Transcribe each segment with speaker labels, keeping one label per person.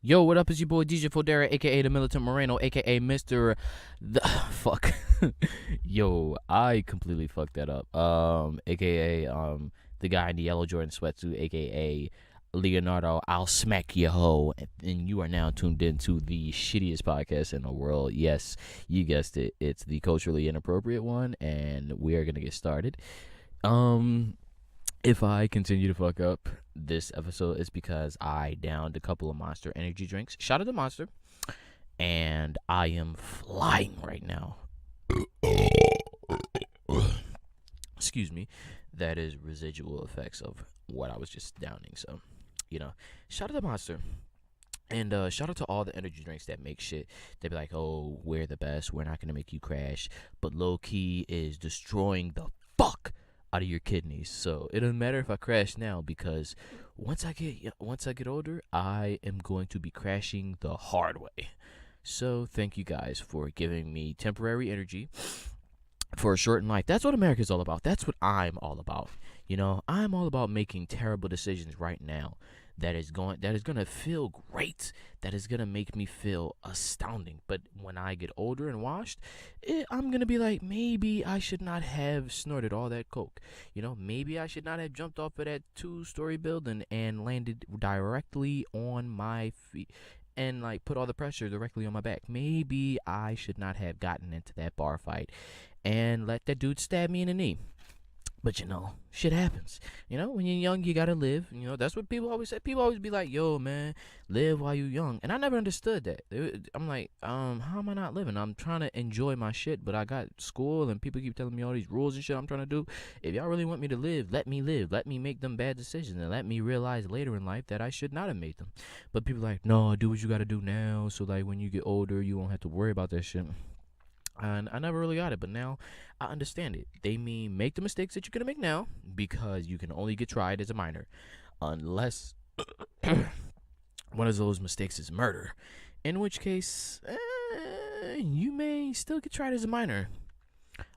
Speaker 1: Yo, what up? It's your boy DJ Fodera, aka the Militant Moreno, aka Mr. The fuck. Yo, I completely fucked that up. Aka the guy in the yellow Jordan sweatsuit, aka Leonardo. I'll smack you ho, and you are now tuned into the shittiest podcast in the world. Yes, you guessed it. It's the culturally inappropriate one, and we are gonna get started. Um, if I continue to fuck up this episode, it's because I downed a couple of Monster energy drinks. Shout out to Monster. And I am flying right now. Excuse me. That is residual effects of what I was just downing. So, shout out to Monster. And shout out to all the energy drinks that make shit. They be like, oh, we're the best. We're not going to make you crash. But low key is destroying the fuck out of your kidneys. So it doesn't matter if I crash now, because once I get older, I am going to be crashing the hard way. So thank you guys for giving me temporary energy for a shortened life. That's what America's all about. That's what I'm all about. I'm all about making terrible decisions right now that is going to feel great, that is going to make me feel astounding. But when I get older and washed, I'm going to be like, maybe I should not have snorted all that coke. Maybe I should not have jumped off of that 2-story building and landed directly on my feet and like put all the pressure directly on my back. Maybe I should not have gotten into that bar fight and let that dude stab me in the knee. But shit happens. When you're young, you gotta live. That's what people always say. People always be like, yo, man, live while you're young. And I never understood that. I'm like, how am I not living? I'm trying to enjoy my shit, but I got school and people keep telling me all these rules and shit I'm trying to do. If y'all really want me to live, let me live. Let me make them bad decisions and let me realize later in life that I should not have made them. But people are like, no, do what you gotta do now, so like when you get older, you won't have to worry about that shit. And I never really got it, but now I understand it. They mean make the mistakes that you're going to make now, because you can only get tried as a minor unless one of those mistakes is murder, in which case you may still get tried as a minor.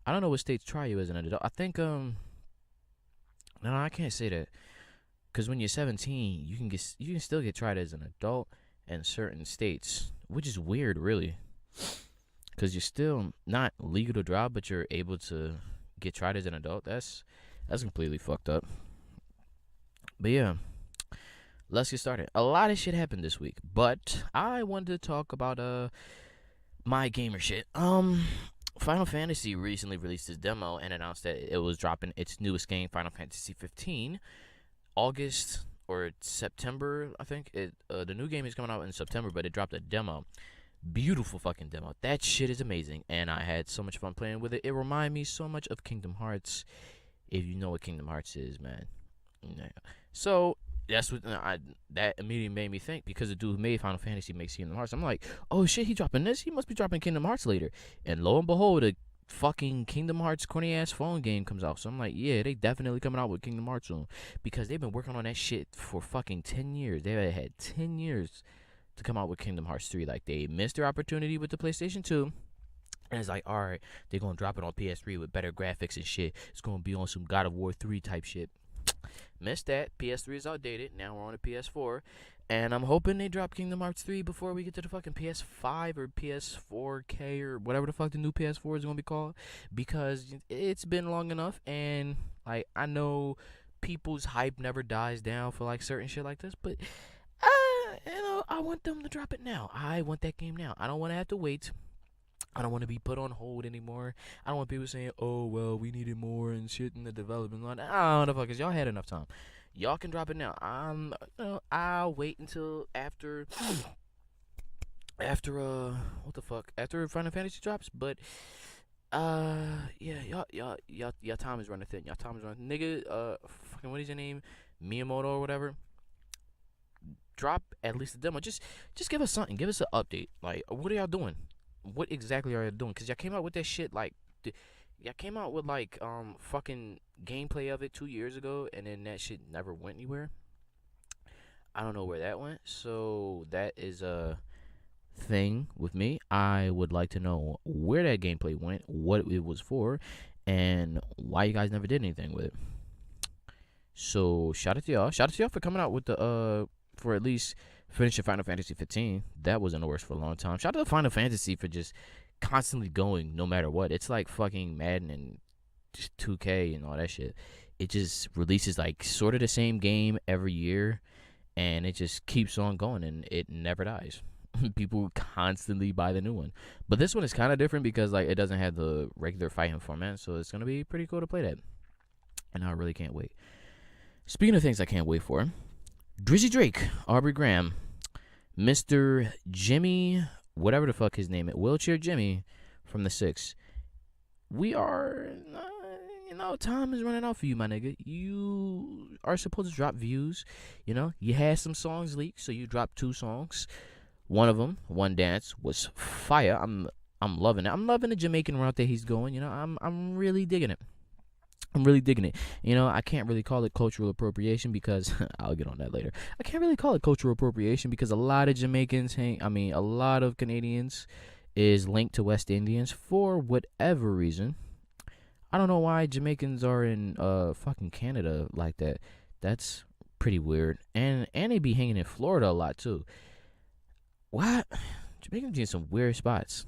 Speaker 1: I don't know what states try you as an adult. I think no, I can't say that, because when you're 17, you can still get tried as an adult in certain states, which is weird, really. Because you're still not legal to drive, but you're able to get tried as an adult. That's completely fucked up. But yeah, let's get started. A lot of shit happened this week, but I wanted to talk about my gamer shit. Final Fantasy recently released its demo and announced that it was dropping its newest game, Final Fantasy 15, August or September. I think the new game is coming out in September, but it dropped a demo. Beautiful fucking demo. That shit is amazing, and I had so much fun playing with it. It reminded me so much of Kingdom Hearts, if you know what Kingdom Hearts is, man. Yeah. So that's what that immediately made me think, because the dude who made Final Fantasy makes Kingdom Hearts. I'm like, oh shit, he dropping this? He must be dropping Kingdom Hearts later. And lo and behold, a fucking Kingdom Hearts corny ass phone game comes out. So I'm like, yeah, they definitely coming out with Kingdom Hearts soon, because they've been working on that shit for fucking 10 years. They had 10 years to come out with Kingdom Hearts 3. Like, they missed their opportunity with the PlayStation 2, and it's like, alright, they're gonna drop it on PS3 with better graphics and shit. It's gonna be on some God of War 3 type shit. Missed that. PS3 is outdated. Now we're on a PS4, and I'm hoping they drop Kingdom Hearts 3 before we get to the fucking PS5 or PS4K or whatever the fuck the new PS4 is gonna be called, because it's been long enough, and like, I know people's hype never dies down for like certain shit like this, but I want them to drop it now. I want that game now. I don't want to have to wait. I don't want to be put on hold anymore. I don't want people saying, oh, well, we needed more and shit in the development line. I don't know, because y'all had enough time. Y'all can drop it now. I'll wait until after what the fuck? After Final Fantasy drops, but yeah, y'all time is running thin. Y'all time is running. Nigga, fucking what is your name? Miyamoto or whatever. Drop at least a demo. Just give us something. Give us an update. Like, what are y'all doing? What exactly are y'all doing? Because y'all came out with that shit, like, y'all came out with, like, fucking gameplay of it 2 years ago, and then that shit never went anywhere. I don't know where that went. So that is a thing with me. I would like to know where that gameplay went, what it was for, and why you guys never did anything with it. So shout out to y'all. Shout out to y'all for coming out with the for at least finishing Final Fantasy 15. That was in the works for a long time. Shout out to Final Fantasy for just constantly going no matter what. It's like fucking Madden and just 2K and all that shit. It just releases like sort of the same game every year, and it just keeps on going and it never dies. People constantly buy the new one. But this one is kind of different because like it doesn't have the regular fighting format, so it's gonna be pretty cool to play that. And I really can't wait. Speaking of things I can't wait for, Drizzy Drake, Aubrey Graham, Mr. Jimmy, whatever the fuck his name is, Wheelchair Jimmy from the Six. We are, time is running out for you, my nigga. You are supposed to drop views. You had some songs leaked, so you dropped 2 songs. One of them, One Dance, was fire. I'm loving it. I'm loving the Jamaican route that he's going. I'm really digging it. I can't really call it cultural appropriation because I'll get on that later. I can't really call it cultural appropriation because a lot of Jamaicans a lot of Canadians is linked to West Indians for whatever reason. I don't know why Jamaicans are in fucking Canada like that. That's pretty weird. And they be hanging in Florida a lot too. What? Jamaicans be in some weird spots.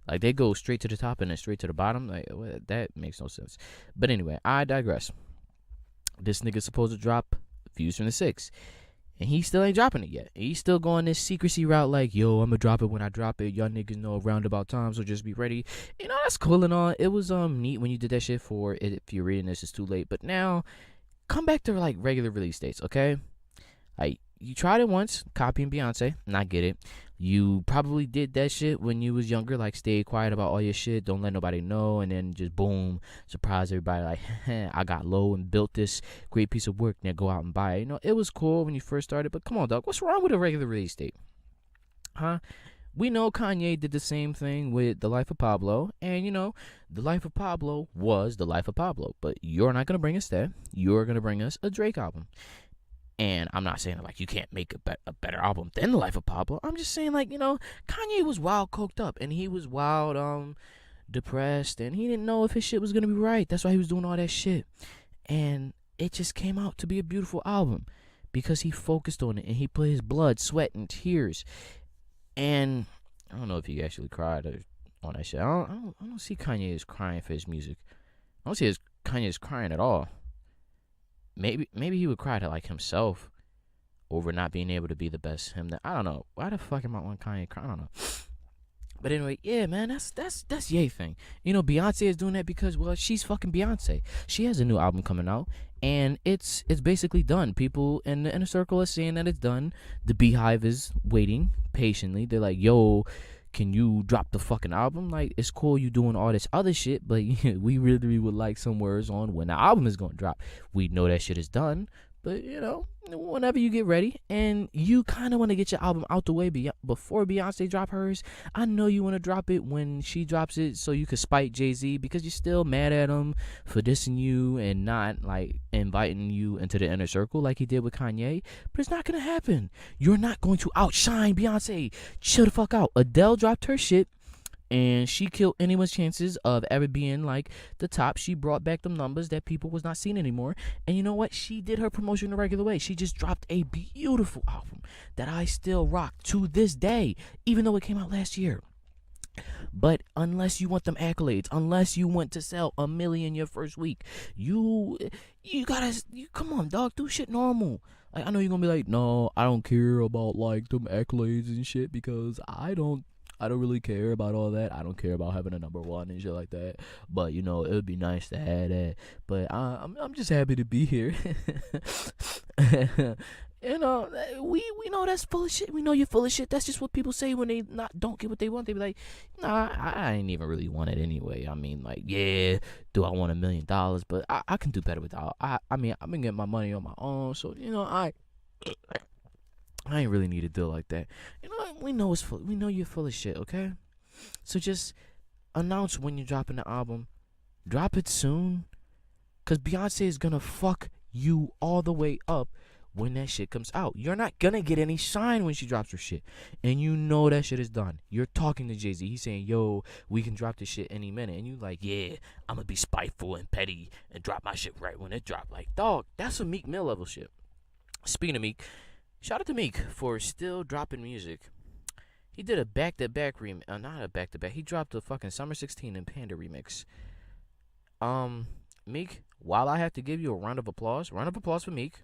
Speaker 1: Like, they go straight to the top and then straight to the bottom. Like, that makes no sense. But anyway, I digress. This nigga's supposed to drop Views from the Six. And he still ain't dropping it yet. He's still going this secrecy route like, yo, I'm going to drop it when I drop it. Y'all niggas know around about time, so just be ready. That's cool and all. It was neat when you did that shit for it. If you're reading this, it's too late. But now, come back to, like, regular release dates, okay? Like, you tried it once, copying Beyonce, and I get it. You probably did that shit when you was younger, like stay quiet about all your shit, don't let nobody know, and then just boom, surprise everybody like, I got low and built this great piece of work, now go out and buy it. It was cool when you first started, but come on, dog, what's wrong with a regular release date? Huh? We know Kanye did the same thing with The Life of Pablo, and The Life of Pablo was The Life of Pablo, but you're not going to bring us that. You're going to bring us a Drake album. And I'm not saying, like, you can't make a better album than The Life of Pablo. I'm just saying, like, Kanye was wild coked up. And he was wild depressed. And he didn't know if his shit was going to be right. That's why he was doing all that shit. And it just came out to be a beautiful album. Because he focused on it. And he put his blood, sweat, and tears. And I don't know if he actually cried on that shit. I don't see Kanye as crying for his music. I don't see Kanye as crying at all. Maybe he would cry to like himself over not being able to be the best him. I don't know. Why the fuck am I on Kanye cry? I don't know. But anyway, yeah, man, that's Ye thing. Beyonce is doing that because, well, she's fucking Beyonce. She has a new album coming out, and it's basically done. People in the inner circle are saying that it's done. The Beehive is waiting patiently. They're like, yo, can you drop the fucking album? Like, it's cool you doing all this other shit, but we really would like some words on when the album is going to drop. We know that shit is done, but, whenever you get ready, and you kind of want to get your album out the way before Beyonce drop hers, I know you want to drop it when she drops it so you can spite Jay-Z because you're still mad at him for dissing you and not, like, inviting you into the inner circle like he did with Kanye. But it's not going to happen. You're not going to outshine Beyonce. Chill the fuck out. Adele dropped her shit, and she killed anyone's chances of ever being like the top. She brought back them numbers that people was not seeing anymore. And you know what? She did her promotion the regular way. She just dropped a beautiful album that I still rock to this day, even though it came out last year. But unless you want them accolades, unless you want to sell 1 million your first week, you gotta, come on, dog, do shit normal. Like, I know you're gonna be like, no, I don't care about like them accolades and shit because I don't really care about all that. I don't care about having a number 1 and shit like that. But it would be nice to have that. But I'm just happy to be here. We know that's full of shit. We know you're full of shit. That's just what people say when they don't get what they want. They be like, nah, I ain't even really want it anyway. I mean, like, yeah, do I want $1 million? But I can do better without. I mean, I've been getting my money on my own, so I ain't really need a deal like that. We know it's full. We know you're full of shit, okay? So just announce when you're dropping the album. Drop it soon. Because Beyonce is going to fuck you all the way up when that shit comes out. You're not going to get any shine when she drops her shit. And you know that shit is done. You're talking to Jay-Z. He's saying, yo, we can drop this shit any minute. And you like, yeah, I'm going to be spiteful and petty and drop my shit right when it drop. Like, dog, that's some Meek Mill level shit. Speaking of Meek, Shout out to Meek for still dropping music. He did a back-to-back remix. Not a back-to-back. He dropped a fucking Summer 16 and Panda remix. Meek, while I have to give you a round of applause for Meek.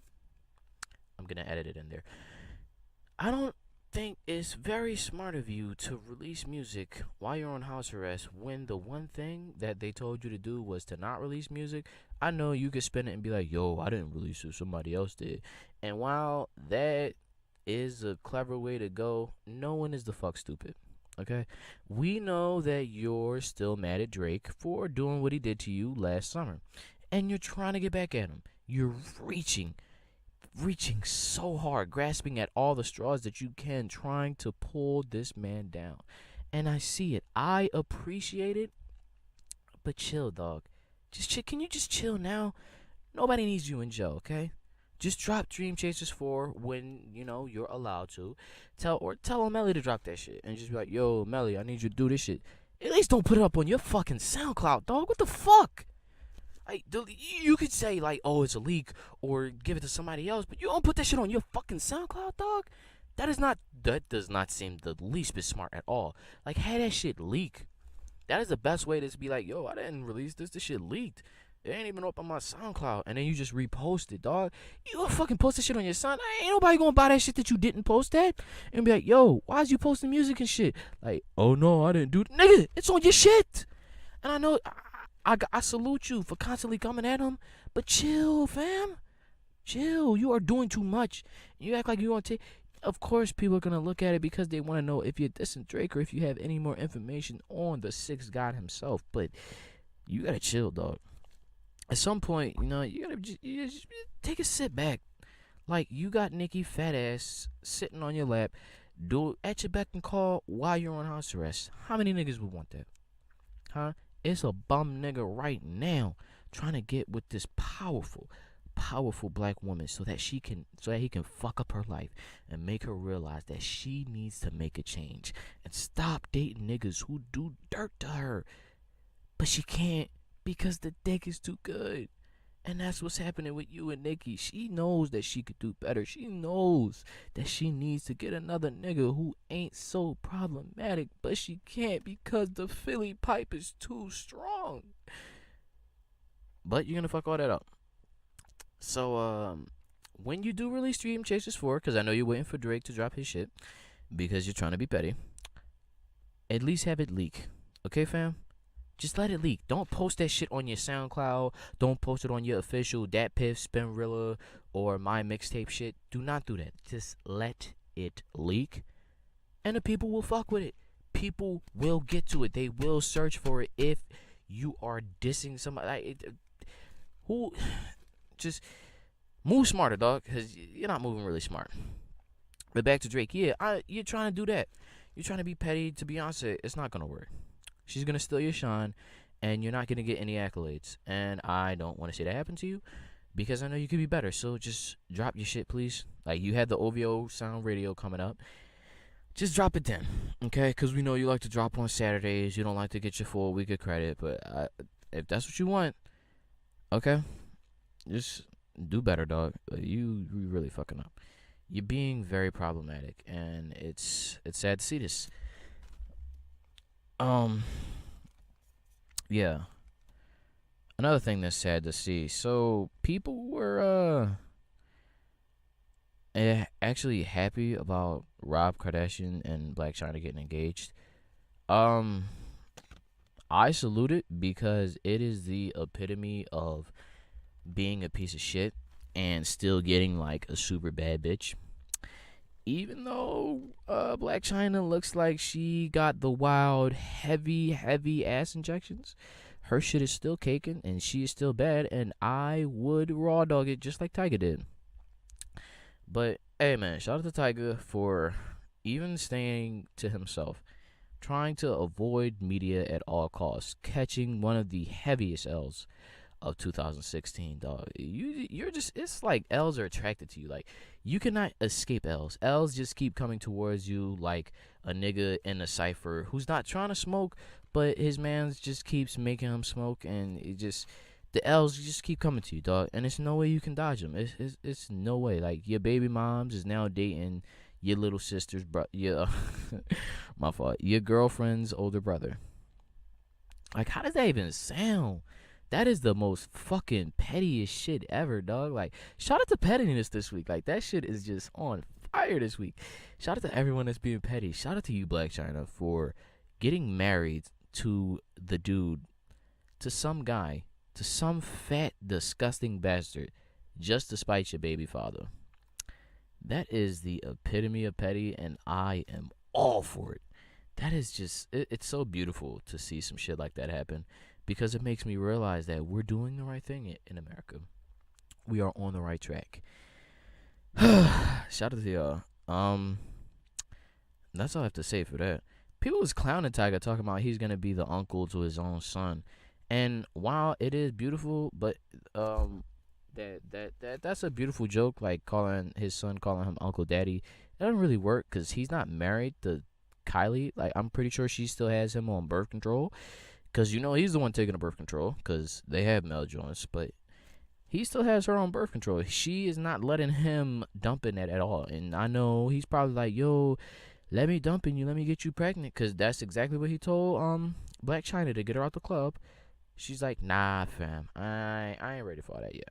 Speaker 1: I'm gonna edit it in there. I don't think it's very smart of you to release music while you're on house arrest when the one thing that they told you to do was to not release music. I know you could spin it and be like, yo, I didn't release it, somebody else did. And while that is a clever way to go, no one is the fuck stupid. Okay? We know that you're still mad at Drake for doing what he did to you last summer. And you're trying to get back at him. You're reaching so hard, grasping at all the straws that you can, trying to pull this man down. And I see it. I appreciate it. But chill, dog. Just chill. Can you just chill now? Nobody needs you in jail, okay? Just drop Dream Chasers 4 when, you're allowed to. Tell Melly to drop that shit. And just be like, yo, Melly, I need you to do this shit. At least don't put it up on your fucking SoundCloud, dog. What the fuck? Like, you could say, like, oh, it's a leak, or give it to somebody else, but you don't put that shit on your fucking SoundCloud, dog? That does not seem the least bit smart at all. Like, have that shit leak. That is the best way to be like, yo, I didn't release this. This shit leaked. It ain't even up on my SoundCloud. And then you just repost it, dog. You gonna fucking post this shit on your Sound? Ain't nobody gonna buy that shit that you didn't post that. And be like, yo, why is you posting music and shit? Like, oh no, I didn't do it. Nigga, it's on your shit. And I know, I salute you for constantly coming at him. But chill, fam. Chill. You are doing too much. You act like you want to take. Of course, people are going to look at it because they want to know if you're dissing Drake or if you have any more information on the sixth God himself. But you got to chill, dog. At some point, you got to just take a sit back. Like, you got Nicki fat ass sitting on your lap, do at your beck and call while you're on house arrest. How many niggas would want that? Huh? It's a bum nigga right now trying to get with this powerful black woman so that he can fuck up her life and make her realize that she needs to make a change and stop dating niggas who do dirt to her. But she can't because the dick is too good. And that's what's happening with you and Nicki. She knows that she could do better. She knows that she needs to get another nigga who ain't so problematic, but she can't because the Philly pipe is too strong. But you're gonna fuck all that up. So, when you do release Dream Chasers 4, because I know you're waiting for Drake to drop his shit, because you're trying to be petty, at least have it leak. Okay, fam? Just let it leak. Don't post that shit on your SoundCloud. Don't post it on your official DatPiff, Spinrilla, or My Mixtape shit. Do not do that. Just let it leak, and the people will fuck with it. People will get to it. They will search for it if you are dissing somebody. Who... Just move smarter, dog, because you're not moving really smart. But back to Drake. Yeah, you're trying to do that. You're trying to be petty to Beyonce. It's not going to work. She's going to steal your shine, and you're not going to get any accolades. And I don't want to see that happen to you because I know you could be better. So just drop your shit, please. Like, you had the OVO Sound Radio coming up. Just drop it then, okay? Because we know you like to drop on Saturdays. You don't like to get your full week of credit. But if that's what you want, okay? Just do better, dog. You really fucking up. You're being very problematic, and it's sad to see this. Yeah. Another thing that's sad to see. So people were actually happy about Rob Kardashian and Blac Chyna getting engaged. I salute it because it is the epitome of being a piece of shit and still getting like a super bad bitch. Even though Blac Chyna looks like she got the wild heavy ass injections, her shit is still caking and she is still bad, and I would raw dog it just like Tyga did. But hey man, shout out to Tyga for even staying to himself, trying to avoid media at all costs, catching one of the heaviest L's of 2016, dog. You're just, it's like L's are attracted to you. Like, you cannot escape L's. L's just keep coming towards you like a nigga in a cypher who's not trying to smoke, but his man just keeps making him smoke, and it just, The L's just keep coming to you, dog, and it's no way you can dodge them. It's no way. Like your baby moms is now dating your little sister's your my fault, your girlfriend's older brother. Like, how does that even sound? That is the most fucking pettiest shit ever, dog. Like, shout out to pettiness this week. Like, that shit is just on fire this week. Shout out to everyone that's being petty. Shout out to you, Blac Chyna, for getting married to the dude, to some guy, to some fat, disgusting bastard, just to spite your baby father. That is the epitome of petty, and I am all for it. That is just, it's so beautiful to see some shit like that happen, because it makes me realize that we're doing the right thing in America. We are on the right track. Shout out to y'all. That's all I have to say for that. People was clowning Tyga, talking about he's gonna be the uncle to his own son, and while it is beautiful, but that's a beautiful joke. Like calling his son, calling him Uncle Daddy, it doesn't really work because he's not married to Kylie. Like, I'm pretty sure she still has him on birth control, because he's the one taking the birth control, because they have male joints, but he still has her on birth control. She is not letting him dump in that at all. And I know he's probably like, yo, let me dump in you, let me get you pregnant, because that's exactly what he told Blac Chyna to get her out the club. She's like, nah, fam, I ain't ready for all that yet.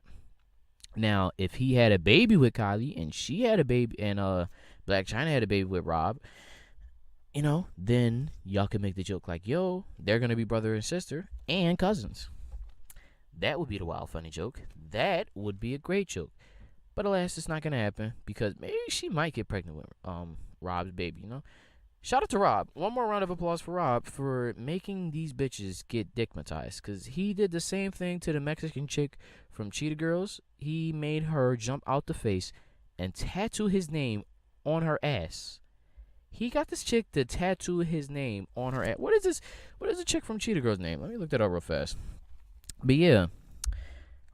Speaker 1: Now, if he had a baby with Kylie and she had a baby, and Blac Chyna had a baby with Rob, then y'all can make the joke like, yo, they're gonna be brother and sister and cousins. That would be the wild funny joke. That would be a great joke. But alas, it's not gonna happen, because maybe she might get pregnant with Rob's baby. Shout out to Rob. One more round of applause for Rob for making these bitches get dickmatized, because he did the same thing to the Mexican chick from Cheetah Girls. He made her jump out the face and tattoo his name on her ass. He got this chick to tattoo his name on her ass. What is this? What is the chick from Cheetah Girls' name? Let me look that up real fast. But yeah,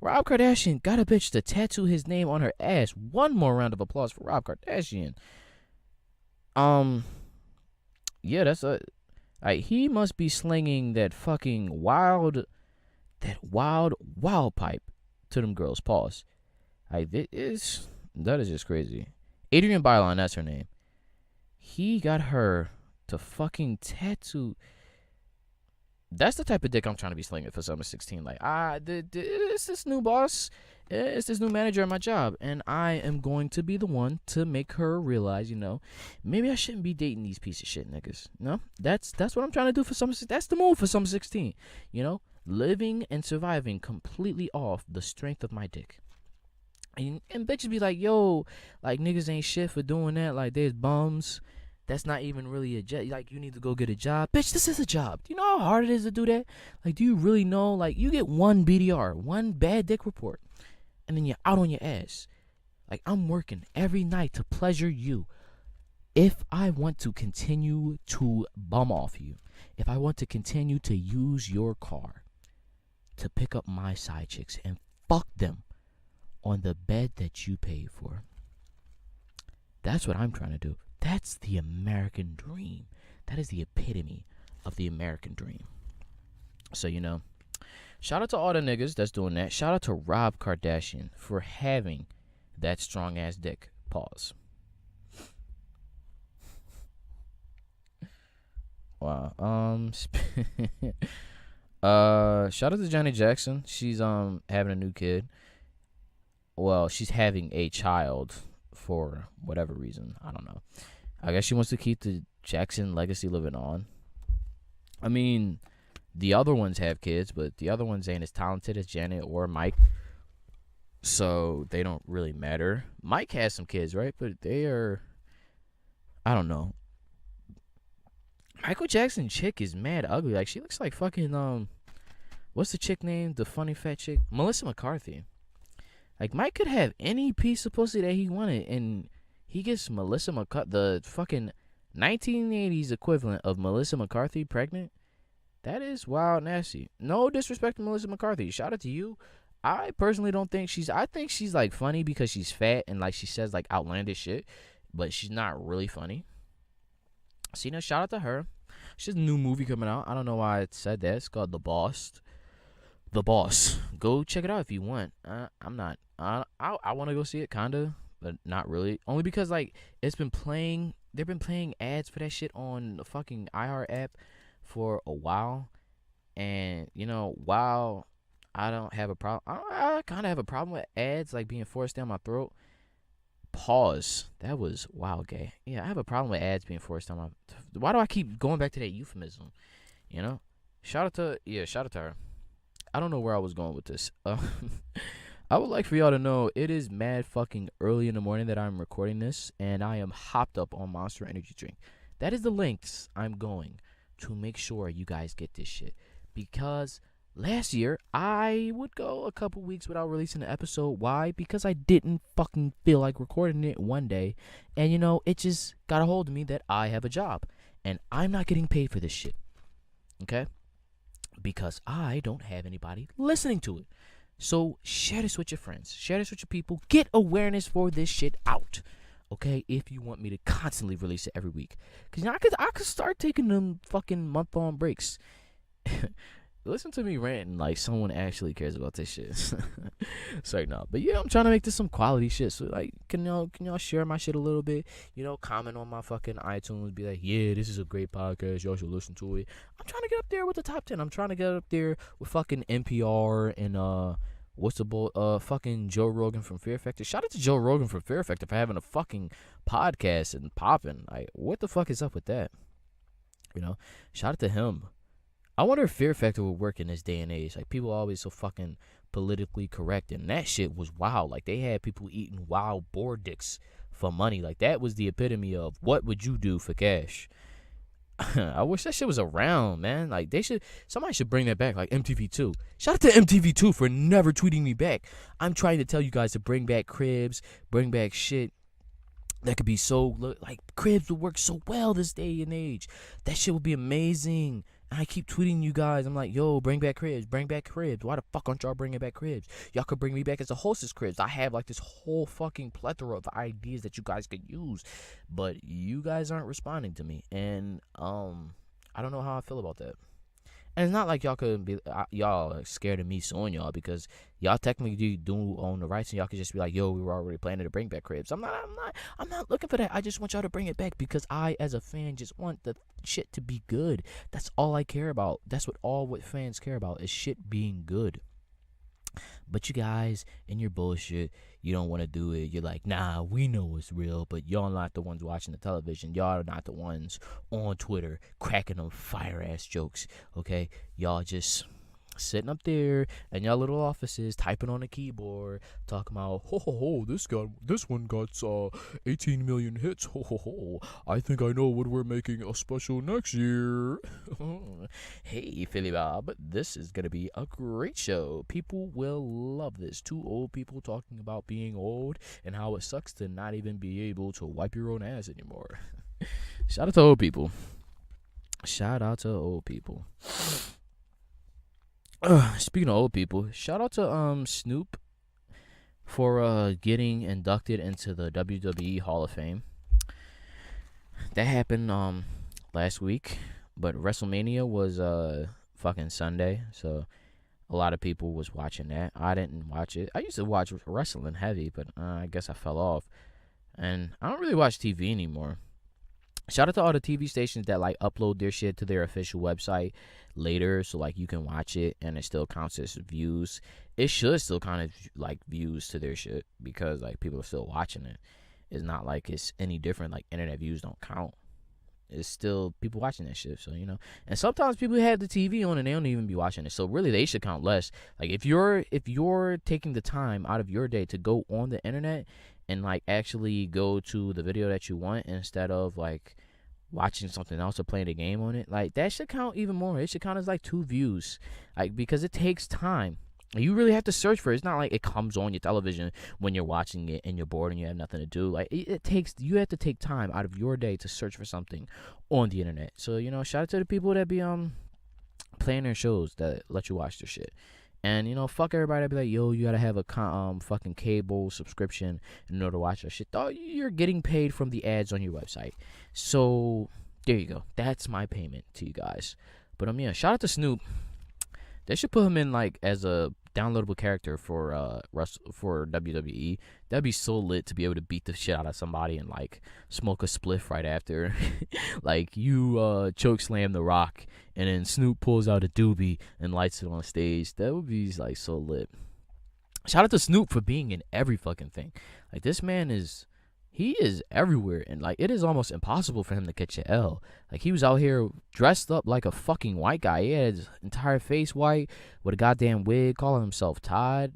Speaker 1: Rob Kardashian got a bitch to tattoo his name on her ass. One more round of applause for Rob Kardashian. Yeah, that's he must be slinging that fucking wild pipe to them girls. Pause. That is just crazy. Adrienne Bailon, that's her name. He got her to fucking tattoo. That's the type of dick I'm trying to be slinging for Summer 16. Like, it's this new boss, it's this new manager at my job, and I am going to be the one to make her realize, maybe I shouldn't be dating these piece of shit niggas. That's what I'm trying to do for Summer 16. That's the move for Summer 16. Living and surviving completely off the strength of my dick. And bitches be like, yo, like, niggas ain't shit for doing that. Like, there's bums. That's not even really a job. Like, you need to go get a job. Bitch, this is a job. Do you know how hard it is to do that? Like, do you really know? Like, you get one BDR, one bad dick report, and then you're out on your ass. Like, I'm working every night to pleasure you. If I want to continue to bum off you, if I want to continue to use your car to pick up my side chicks and fuck them on the bed that you paid for, that's what I'm trying to do. That's the American dream. That is the epitome of the American dream. So, shout out to all the niggas that's doing that. Shout out to Rob Kardashian for having that strong ass dick. Pause. Wow. Shout out to Janet Jackson. She's having a new kid. Well, she's having a child for whatever reason. I don't know. I guess she wants to keep the Jackson legacy living on. I mean, the other ones have kids, but the other ones ain't as talented as Janet or Mike, so they don't really matter. Mike has some kids, right? But they are, I don't know. Michael Jackson chick is mad ugly. Like, she looks like fucking what's the chick name? The funny fat chick, Melissa McCarthy. Like, Mike could have any piece of pussy that he wanted, and he gets Melissa McCarthy, the fucking 1980s equivalent of Melissa McCarthy, pregnant. That is wild nasty. No disrespect to Melissa McCarthy. Shout out to you. I personally don't think I think she's like funny because she's fat and like she says like outlandish shit, but she's not really funny. So, shout out to her. She has a new movie coming out. I don't know why it said that. It's called The Boss. The Boss. Go check it out if you want. I'm not. I want to go see it, kinda, but not really. Only because like it's been playing. They've been playing ads for that shit on the fucking iHeart app for a while, and while I don't have a problem, I kind of have a problem with ads like being forced down my throat. Pause. That was wild, gay. Yeah, I have a problem with ads being forced down my. Why do I keep going back to that euphemism? Shout out to her. I don't know where I was going with this. I would like for y'all to know it is mad fucking early in the morning that I'm recording this, and I am hopped up on Monster Energy drink. That is the lengths I'm going to make sure you guys get this shit. Because last year, I would go a couple weeks without releasing an episode. Why? Because I didn't fucking feel like recording it one day. And, it just got a hold of me that I have a job. And I'm not getting paid for this shit. Okay? Because I don't have anybody listening to it. So share this with your friends. Share this with your people. Get awareness for this shit out. Okay? If you want me to constantly release it every week. Because I could start taking them fucking month-long breaks. Listen to me ranting like someone actually cares about this shit. Sorry, no. But yeah, I'm trying to make this some quality shit. So like, can y'all share my shit a little bit? Comment on my fucking iTunes. Be like, yeah, this is a great podcast. Y'all should listen to it. I'm trying to get up there with the top 10. I'm trying to get up there with fucking NPR and what's the fucking Joe Rogan from Fear Factor. Shout out to Joe Rogan from Fear Factor for having a fucking podcast and popping. Like, what the fuck is up with that? Shout out to him. I wonder if Fear Factor would work in this day and age. Like, people are always so fucking politically correct, and that shit was wild. Like, they had people eating wild boar dicks for money. Like, that was the epitome of what would you do for cash. I wish that shit was around, man. Like, somebody should bring that back, like MTV2. Shout out to MTV2 for never tweeting me back. I'm trying to tell you guys to bring back Cribs, bring back shit that could be so, like, Cribs would work so well this day and age. That shit would be amazing. I keep tweeting you guys. I'm like, yo, bring back Cribs. Bring back Cribs. Why the fuck aren't y'all bringing back Cribs? Y'all could bring me back as a hostess Cribs. I have like this whole fucking plethora of ideas that you guys could use. But you guys aren't responding to me. And I don't know how I feel about that. And it's not like y'all could be y'all are scared of me suing y'all, because y'all technically do own the rights, and y'all could just be like, yo, we were already planning to bring back Cribs. I'm not looking for that. I just want y'all to bring it back because I, as a fan, just want the shit to be good. That's all I care about. That's what fans care about, is shit being good. But you guys, in your bullshit, you don't want to do it. You're like, nah, we know it's real, but y'all not the ones watching the television. Y'all are not the ones on Twitter cracking them fire-ass jokes, okay? Y'all just sitting up there in y'all little offices, typing on a keyboard, talking about, this one got 18 million hits. I think I know what we're making a special next year. Hey, Philly Bob, this is gonna be a great show. People will love this. Two old people talking about being old and how it sucks to not even be able to wipe your own ass anymore. Shout out to old people. Speaking of old people, shout out to Snoop for getting inducted into the WWE Hall of Fame. That happened last week, but WrestleMania was fucking Sunday, so a lot of people was watching that. I didn't watch it. I used to watch wrestling heavy, but I guess I fell off, and I don't really watch TV anymore. Shout out to all the TV stations that like upload their shit to their official website later, so like you can watch it and it still counts as views. It should still kind of like views to their shit, because like people are still watching it. It's not like it's any different. Like, internet views don't count. It's still people watching that shit. So and sometimes people have the TV on and they don't even be watching it. So really, they should count less. Like, if you're taking the time out of your day to go on the internet and like actually go to the video that you want, instead of like watching something else or playing a game on it, like, that should count even more. It should count as like 2 views, like, because it takes time. You really have to search for it. It's not like it comes on your television when you're watching it and you're bored and you have nothing to do. Like, you have to take time out of your day to search for something on the internet. So shout out to the people that be playing their shows that let you watch their shit. And, fuck everybody that be like, yo, you gotta have a fucking cable subscription in order to watch that shit. Oh, you're getting paid from the ads on your website. So, there you go. That's my payment to you guys. But, yeah, shout out to Snoop. They should put him in like as a downloadable character for for WWE. That'd be so lit to be able to beat the shit out of somebody and like smoke a spliff right after. Like you choke slam The Rock and then Snoop pulls out a doobie and lights it on stage. That would be like so lit. Shout out to Snoop for being in every fucking thing. Like this man is he is everywhere, and like it is almost impossible for him to catch an L. Like he was out here dressed up like a fucking white guy. He had his entire face white with a goddamn wig, calling himself Todd.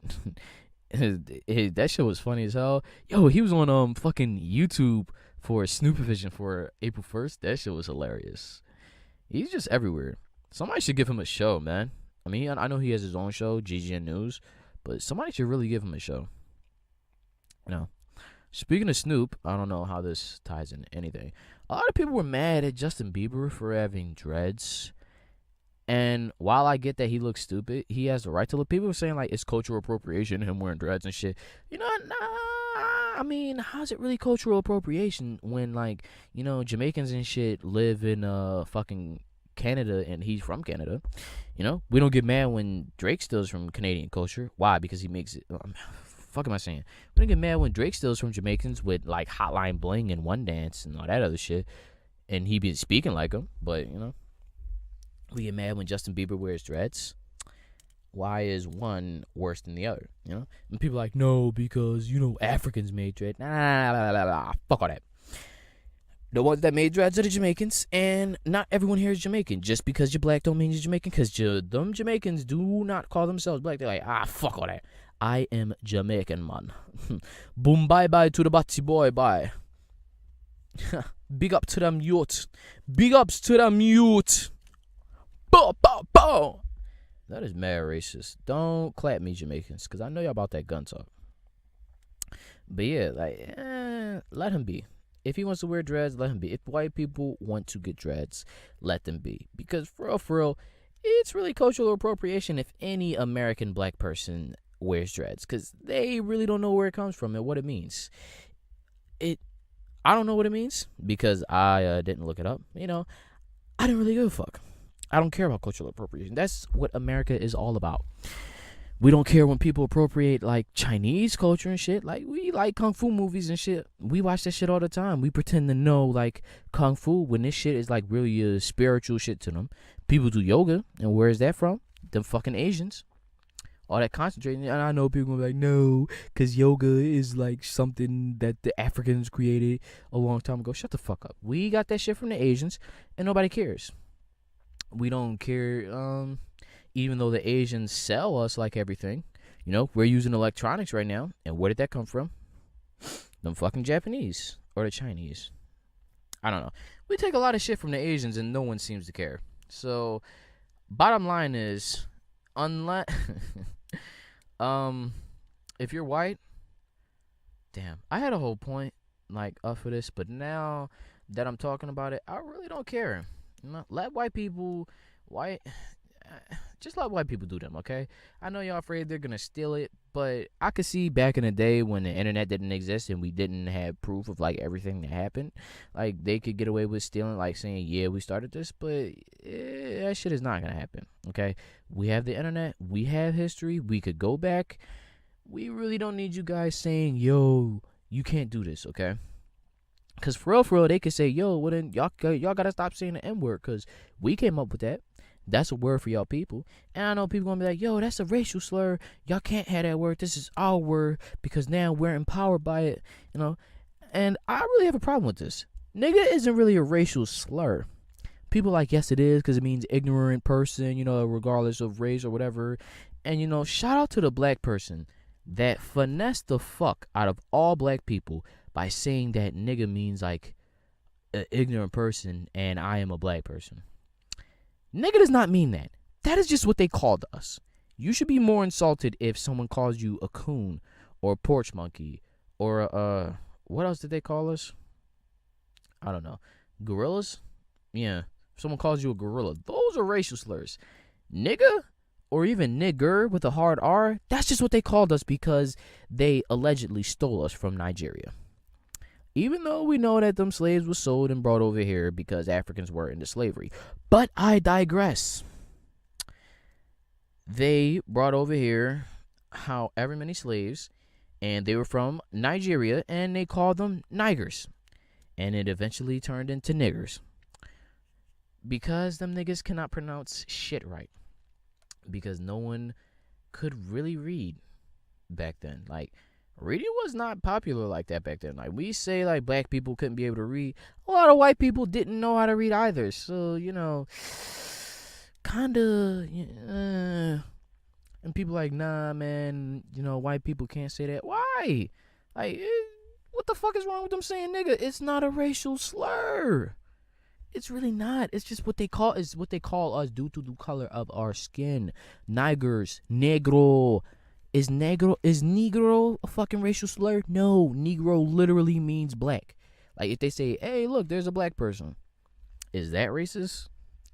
Speaker 1: That shit was funny as hell. Yo, he was on fucking YouTube for Snoopervision for April 1st. That shit was hilarious. He's just everywhere. Somebody should give him a show, man. I mean, I know he has his own show, GGN News, but somebody should really give him a show. You know. Speaking of Snoop, I don't know how this ties into anything. A lot of people were mad at Justin Bieber for having dreads. And while I get that he looks stupid, he has the right to look. People were saying like it's cultural appropriation, him wearing dreads and shit. You know, nah. I mean, how's it really cultural appropriation when like, you know, Jamaicans and shit live in fucking Canada and he's from Canada? You know, we don't get mad when Drake steals from Canadian culture. Why? Because he makes it. Fuck am I saying? We don't get mad when Drake steals from Jamaicans with like Hotline Bling and One Dance and all that other shit, and he be speaking like him. But you know, we get mad when Justin Bieber wears dreads. Why is one worse than the other? You know, and people are like, no, because you know Africans made dreads. Nah, fuck all that. The ones that made dreads are the Jamaicans, and not everyone here is Jamaican. Just because you're black don't mean you're Jamaican, because them Jamaicans do not call themselves black. They're like, fuck all that. I am Jamaican, man. Boom, bye-bye to the Batsy boy, bye. Big up to them youth. Big ups to them youth. Bow, bow, bow. That is mad racist. Don't clap me, Jamaicans, because I know y'all about that gun talk. But yeah, like, let him be. If he wants to wear dreads, let him be. If white people want to get dreads, let them be. Because for real, it's really cultural appropriation if any American black person wears dreads, because they really don't know where it comes from and what it means. I don't know what it means because I didn't look it up. You know, I didn't really give a fuck. I don't care about cultural appropriation. That's what America is all about. We don't care when people appropriate like Chinese culture and shit. Like we like kung fu movies and shit. We watch that shit all the time. We pretend to know like kung fu when this shit is like really spiritual shit to them. People do yoga, and where is that from? Them fucking Asians. All that concentrating, and I know people gonna be like, no, because yoga is like something that the Africans created a long time ago. Shut the fuck up. We got that shit from the Asians, and nobody cares. We don't care, even though the Asians sell us like everything. You know, we're using electronics right now, and where did that come from? Them fucking Japanese or the Chinese. I don't know. We take a lot of shit from the Asians, and no one seems to care. So, bottom line is, unless if you're white, damn, I had a whole point like up for this, but now that I'm talking about it, I really don't care. You know, let white people just let white people do them, okay? I know y'all afraid they're gonna steal it, but I could see back in the day when the internet didn't exist and we didn't have proof of like everything that happened, like they could get away with stealing, like saying, yeah, we started this, but that shit is not gonna happen, okay? We have the internet, we have history, we could go back. We really don't need you guys saying, yo, you can't do this, okay? Because for real, they could say, yo, well then y'all gotta stop saying the N-word, because we came up with that. That's a word for y'all people. And I know people gonna be like, yo, that's a racial slur. Y'all can't have that word. This is our word because now we're empowered by it, you know. And I really have a problem with this. Nigga isn't really a racial slur. People are like, yes, it is because it means ignorant person, you know, regardless of race or whatever. And, you know, shout out to the black person that finessed the fuck out of all black people by saying that nigga means like an ignorant person and I am a black person. Nigga does not mean that. That is just what they called us. You should be more insulted if someone calls you a coon or a porch monkey or what else did they call us? I don't know. Gorillas? Yeah. If someone calls you a gorilla, those are racial slurs. Nigga or even nigger with a hard R, that's just what they called us because they allegedly stole us from Nigeria. Even though we know that them slaves were sold and brought over here because Africans were into slavery. But I digress. they brought over here however many slaves, and they were from Nigeria, and they called them Nigers, and it eventually turned into niggers because them niggas cannot pronounce shit right because no one could really read back then. Like, reading was not popular like that back then. Like, we say like black people couldn't be able to read, a lot of white people didn't know how to read either. So kinda, and people like, nah, man, white people can't say that. Why? Like, what the fuck is wrong with them saying nigga? It's not a racial slur. It's really not. It's just what they call us due to the color of our skin. Nigers, negro. Is negro a fucking racial slur? No, negro literally means black. Like, if they say, hey, look, there's a black person, is that racist?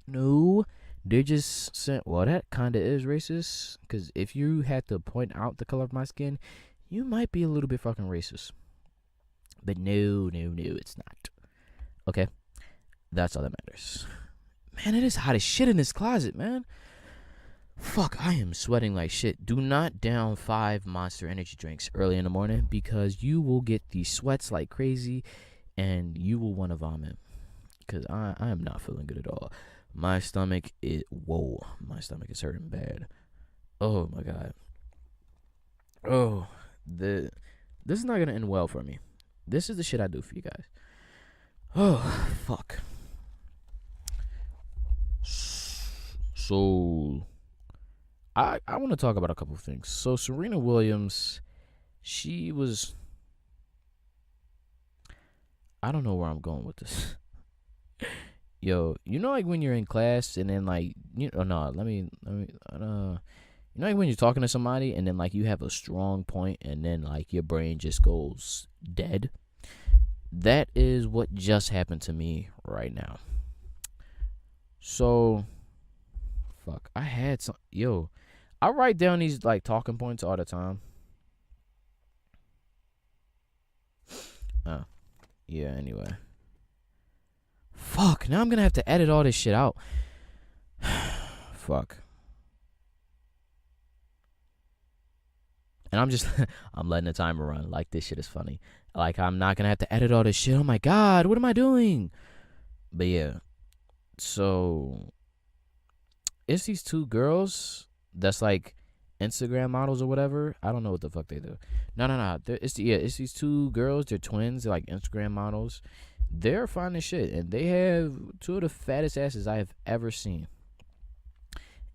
Speaker 1: No. They just said, well, that kind of is racist. Because if you had to point out the color of my skin, you might be a little bit fucking racist. But no, it's not. Okay? That's all that matters. Man, it is hot as shit in this closet, man. Fuck, I am sweating like shit. Do not down 5 Monster Energy drinks early in the morning because you will get these sweats like crazy and you will want to vomit. Because I am not feeling good at all. My stomach is hurting bad. Oh my god. Oh, this is not gonna end well for me. This is the shit I do for you guys. Oh, fuck. So, I want to talk about a couple of things. So, Serena Williams, she was... I don't know where I'm going with this. Yo, like when you're in class and then like, like when you're talking to somebody and then like you have a strong point and then like your brain just goes dead? That is what just happened to me right now. So, fuck, I had some, I write down these like talking points all the time. Yeah, anyway. Fuck, now I'm gonna have to edit all this shit out. Fuck. And I'm letting the timer run. Like, this shit is funny. Like, I'm not gonna have to edit all this shit. Oh my god, what am I doing? But yeah. So, it's these 2 girls that's like Instagram models or whatever. I don't know what the fuck they do. No. It's these 2 girls. They're twins. They're like Instagram models. They're fine as shit, and they have 2 of the fattest asses I have ever seen.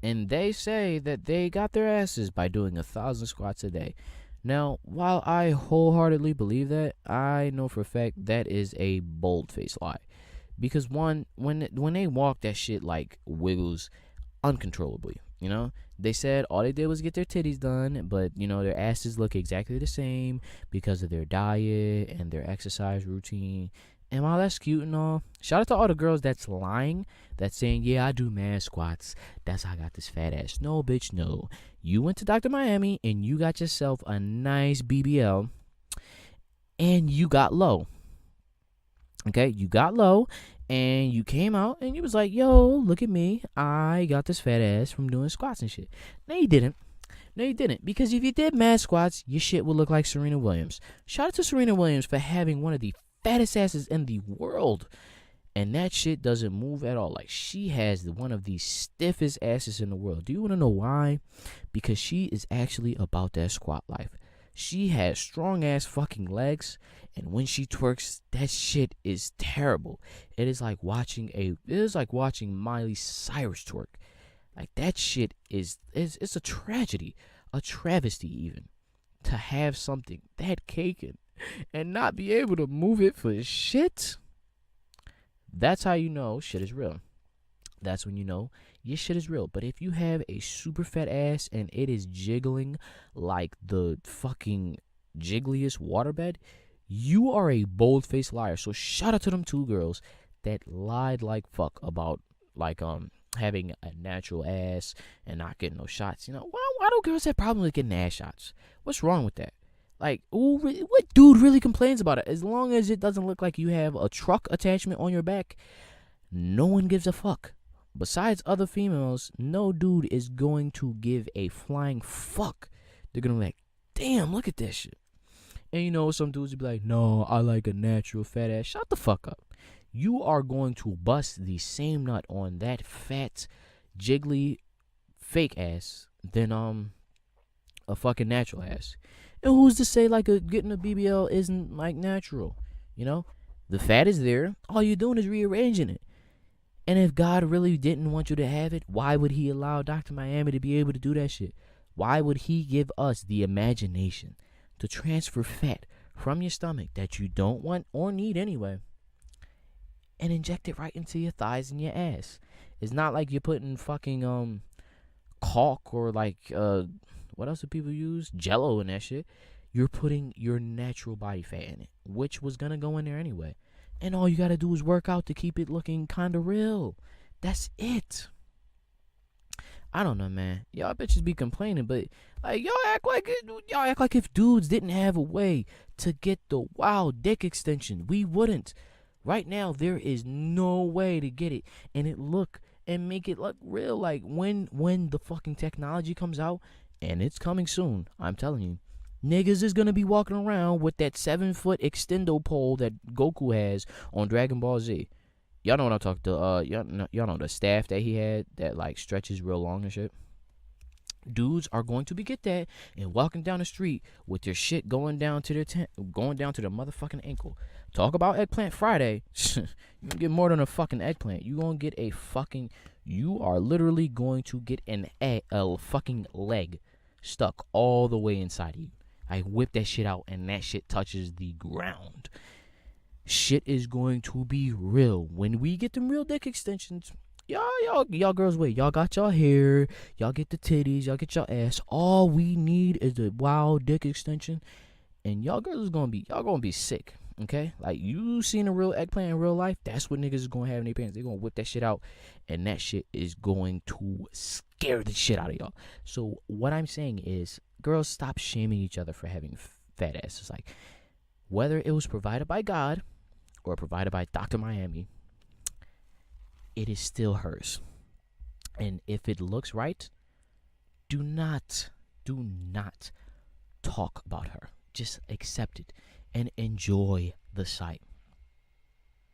Speaker 1: And they say that they got their asses by doing 1,000 squats a day. Now, while I wholeheartedly believe that, I know for a fact that is a bold-faced lie. Because one, when they walk, that shit like wiggles uncontrollably. They said all they did was get their titties done, but their asses look exactly the same because of their diet and their exercise routine. And while that's cute and all, shout out to all the girls that's lying, that's saying, yeah, I do mad squats, that's how I got this fat ass. No, bitch, no. You went to Dr. Miami and you got yourself a nice BBL and you got low. Okay, you got low and you came out and you was like, yo, look at me. I got this fat ass from doing squats and shit. No, you didn't. Because if you did mad squats, your shit would look like Serena Williams. Shout out to Serena Williams for having one of the fattest asses in the world. And that shit doesn't move at all. Like, she has one of the stiffest asses in the world. Do you want to know why? Because she is actually about that squat life. She has strong ass fucking legs, and when she twerks, that shit is terrible. It is like watching Miley Cyrus twerk. Like, that shit is it's a tragedy, a travesty even, to have something that caking and not be able to move it for shit. That's how you know shit is real. That's when you know your shit is real. But if you have a super fat ass and it is jiggling like the fucking jiggliest waterbed, you are a bold-faced liar. So shout out to them 2 girls that lied like fuck about like having a natural ass and not getting no shots. Why do girls have problems with getting ass shots? What's wrong with that? Like, what dude really complains about it? As long as it doesn't look like you have a truck attachment on your back, no one gives a fuck. besides other females, no dude is going to give a flying fuck. They're gonna be like, damn, look at that shit. And you know, some dudes would be like, no, I like a natural fat ass. Shut the fuck up. You are going to bust the same nut on that fat, jiggly, fake ass than a fucking natural ass. And who's to say like getting a BBL isn't like natural? You know, the fat is there. All you're doing is rearranging it. And if God really didn't want you to have it, why would He allow Dr. Miami to be able to do that shit? Why would He give us the imagination to transfer fat from your stomach that you don't want or need anyway and inject it right into your thighs and your ass? It's not like you're putting fucking caulk or like what else do people use? Jello and that shit. You're putting your natural body fat in it, which was gonna go in there anyway. And all you gotta do is work out to keep it looking kinda real. That's it. I don't know, man. Y'all bitches be complaining, but like y'all act like if dudes didn't have a way to get the wild dick extension, we wouldn't. Right now, there is no way to get it and make it look real. Like when the fucking technology comes out, and it's coming soon, I'm telling you, niggas is gonna be walking around with that 7-foot extendo pole that Goku has on Dragon Ball Z. Y'all know what I'm talking to. Y'all know the staff that he had that like stretches real long and shit. Dudes are going to be get that and walking down the street with their shit going down to their going down to their motherfucking ankle. Talk about eggplant Friday. You can get more than a fucking eggplant. You gonna get a fucking. You are literally going to get a fucking leg stuck all the way inside of you. I whip that shit out and that shit touches the ground. Shit is going to be real. When we get them real dick extensions, y'all girls wait. Y'all got y'all hair, y'all get the titties, y'all get y'all ass. All we need is the wild dick extension. And y'all girls is gonna be sick. Okay? Like you seen a real eggplant in real life, that's what niggas is gonna have in their pants. They're gonna whip that shit out, and that shit is going to scare the shit out of y'all. So what I'm saying is, girls, stop shaming each other for having fat asses. Like, whether it was provided by God or provided by Dr. Miami, it is still hers. And if it looks right, do not talk about her. Just accept it and enjoy the sight.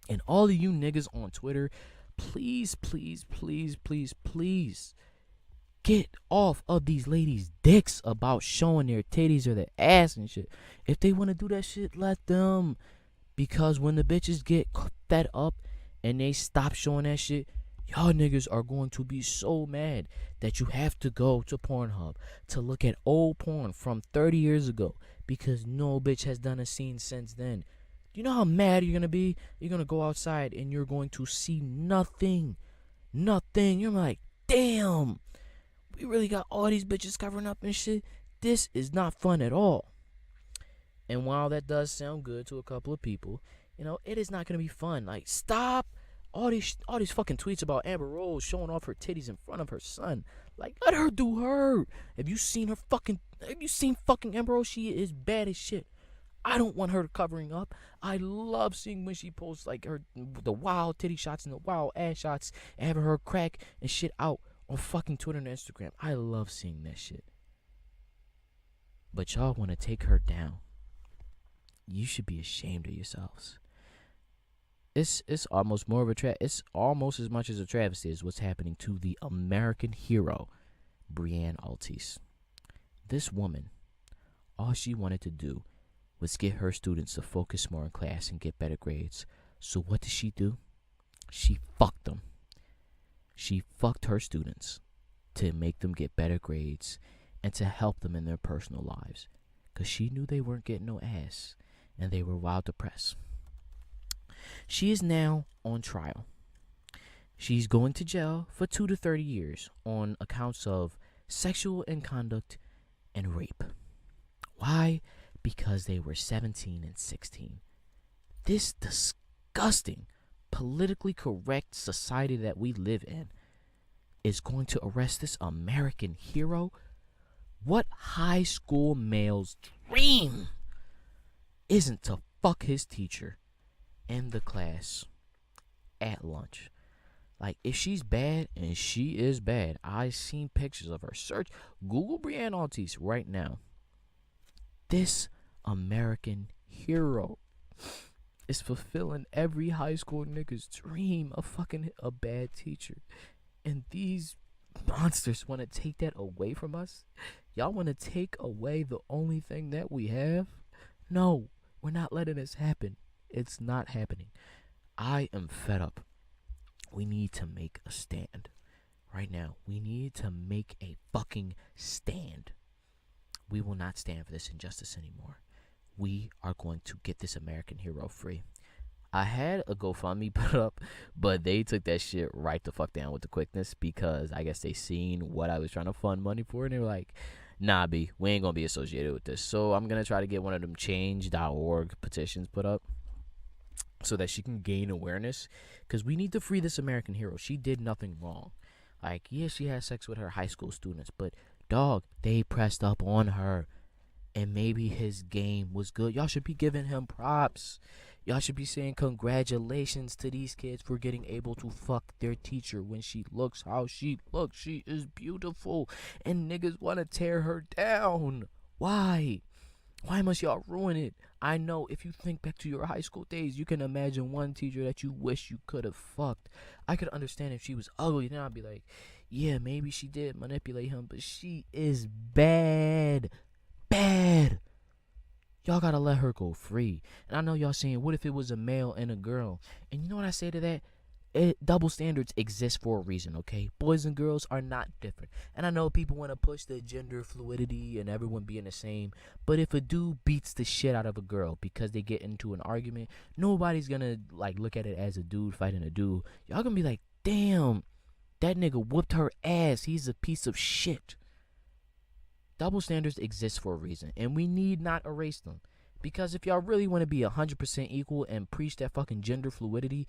Speaker 1: And all of you niggas on Twitter, please get off of these ladies' dicks about showing their titties or their ass and shit. If they want to do that shit, let them. Because when the bitches get fed up and they stop showing that shit, y'all niggas are going to be so mad that you have to go to Pornhub to look at old porn from 30 years ago because no bitch has done a scene since then. Do you know how mad you're going to be? You're going to go outside and you're going to see nothing. Nothing. You're like, damn, we really got all these bitches covering up and shit. This is not fun at all. And while that does sound good to a couple of people, you know, it is not going to be fun. Like, stop all these fucking tweets about Amber Rose showing off her titties in front of her son. Like, let her do her. Have you seen fucking Amber Rose? She is bad as shit. I don't want her covering up. I love seeing when she posts like the wild titty shots and the wild ass shots and having her crack and shit out on fucking Twitter and Instagram. I love seeing that shit. But y'all want to take her down. You should be ashamed of yourselves. It's almost it's almost as much as a travesty as what's happening to the American hero, Brianne Altis. This woman, all she wanted to do was get her students to focus more in class and get better grades. So what did she do? She fucked them. She fucked her students to make them get better grades and to help them in their personal lives. Because she knew they weren't getting no ass and they were wild depressed. She is now on trial. She's going to jail for 2 to 30 years on accounts of sexual inconduct and rape. Why? Because they were 17 and 16. This disgusting, politically correct society that we live in is going to arrest this American hero? What high school male's dream isn't to fuck his teacher in the class at lunch? Like, if she's bad, and she is bad, I seen pictures of her. Search, Google Brienne Altice right now. This American hero is fulfilling every high school nigga's dream of fucking a bad teacher. And these monsters want to take that away from us? Y'all want to take away the only thing that we have? No, we're not letting this happen. It's not happening. I am fed up. We need to make a stand. Right now, we need to make a fucking stand. We will not stand for this injustice anymore. We are going to get this American hero free. I had a GoFundMe put up, but they took that shit right the fuck down with the quickness, because I guess they seen what I was trying to fund money for, and they were like, nah, B, we ain't gonna be associated with this. So I'm gonna try to get one of them change.org petitions put up so that she can gain awareness, because we need to free this American hero. She did nothing wrong. Like, yeah, she had sex with her high school students, but dog, they pressed up on her, and maybe his game was good. Y'all should be giving him props. Y'all should be saying congratulations to these kids for getting able to fuck their teacher when she looks how she looks. She is beautiful, and niggas want to tear her down. Why? Why must y'all ruin it? I know if you think back to your high school days, you can imagine one teacher that you wish you could have fucked. I could understand if she was ugly, then I'd be like, yeah, maybe she did manipulate him, but she is bad. Bad. Y'all gotta let her go free. And I know y'all saying, what if it was a male and a girl? And you know what I say to that? Double standards exist for a reason, okay? Boys and girls are not different. And I know people want to push the gender fluidity and everyone being the same, but if a dude beats the shit out of a girl because they get into an argument, nobody's gonna like look at it as a dude fighting a dude. Y'all gonna be like, damn, that nigga whooped her ass. He's a piece of shit. Double standards exist for a reason, and we need not erase them. Because if y'all really want to be 100% equal and preach that fucking gender fluidity,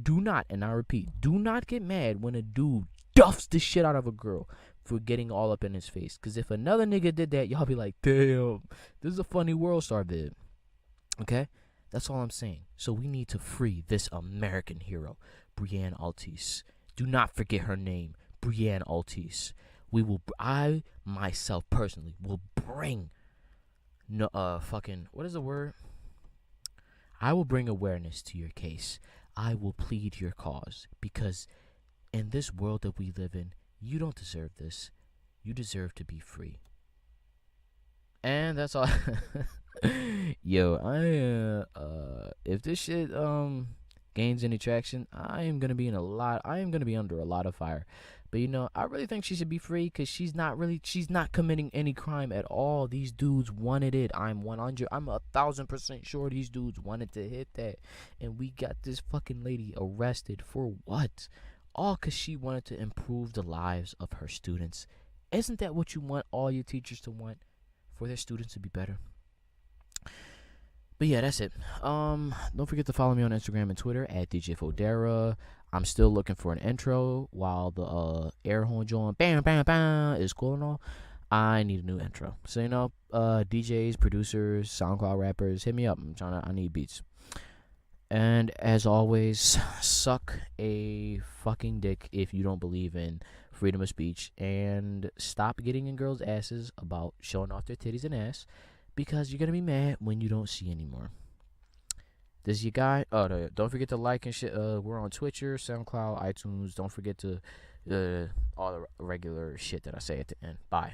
Speaker 1: do not, and I repeat, do not get mad when a dude duffs the shit out of a girl for getting all up in his face. Because if another nigga did that, y'all be like, damn, this is a funny world star vid. Okay? That's all I'm saying. So we need to free this American hero, Brienne Altice. Do not forget her name, Brienne Altice. I myself personally will bring what is the word? I will bring awareness to your case. I will plead your cause, because in this world that we live in, you don't deserve this. You deserve to be free. And that's all. Yo, if this shit gains any traction, I am gonna be under a lot of fire. But I really think she should be free, because she's not committing any crime at all. These dudes wanted it. I'm 1,000% sure these dudes wanted to hit that. And we got this fucking lady arrested for what? All because she wanted to improve the lives of her students. Isn't that what you want all your teachers to want? For their students to be better? But yeah, that's it. Don't forget to follow me on Instagram and Twitter at DJ Fodera. I'm still looking for an intro while the air horn joint bam bam bam is cool and all. I need a new intro. So DJs, producers, SoundCloud rappers, hit me up. I need beats. And as always, suck a fucking dick if you don't believe in freedom of speech, and stop getting in girls' asses about showing off their titties and ass, because you're gonna be mad when you don't see anymore. This is your guy. Don't forget to like and shit. We're on Twitter, SoundCloud, iTunes. Don't forget to all the regular shit that I say at the end. Bye.